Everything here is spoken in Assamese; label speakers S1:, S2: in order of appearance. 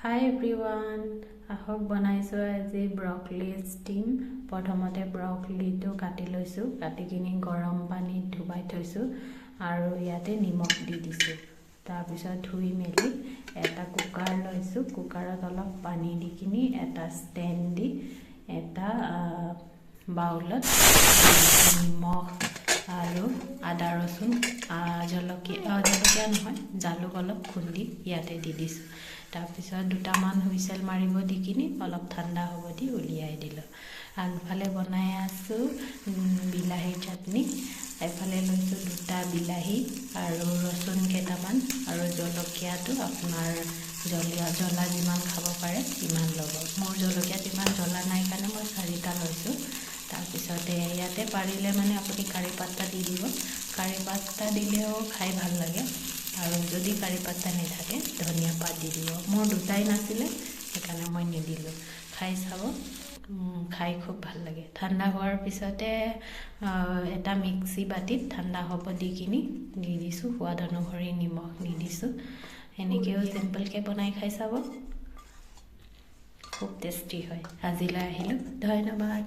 S1: Hi everyone, ahok banaiso আজি ব্ৰকলি steam প্ৰথমতে ব্ৰকলিটো কাটি লৈছো কাটি কিনি গৰম পানীত ধুবাই থৈছো আৰু ইয়াতে নিমখ দি দিছো তাৰ পিছত ধুই মেলি এটা কুকাৰ লৈছো কুকাৰত অলপ পানী দি কিনি এটা ষ্টেণ্ড দি এটা বাউলত নিমখ আৰু আদা ৰসুন জলকীয়া নহয় জালুক অলপ খুন্দি ইয়াতে দি দিছো তাৰ পিছত দুটামান হুইসেল মাৰিব দি কিনি অলপ ঠাণ্ডা হ'ব দি উলিয়াই দিলো আগফালে বনাই আছো বিলাহী চাটনি এফালে লৈছো দুটা বিলাহী আৰু ৰসুন কেটামান আৰু জলকীয়াটো আপোনাৰ জ্বলা যিমান খাব পাৰে ইমান ল'ব মোৰ জলকীয়া ইমান জ্বলা নাই কাৰণে মই 4টা লৈছো তাৰ পিছতে ইয়াতে পাৰিলে মানে আপুনি কাৰি পাত্তা দি দিব কাৰি পাত্তা দিলেও খাই ভাল লাগে আৰু যদি কাৰি পাত্তা নাথাকে ধনিয়া পাত দি দিব মোৰ দুটাই নাছিলে সেইকাৰণে মই নিদিলো খাই চাব খাই খুব ভাল লাগে ঠাণ্ডা হোৱাৰ পিছতে এটা মিক্সি বাটিত ঠাণ্ডা হ'ব দি কিনি দি দিছো সোৱাদ অনুসৰি নিমখ দি দিছো এনেকেও সিম্পল কে বনাই খাই চাব খুব টেষ্টি হয় আজিলৈ আহিলো ধন্যবাদ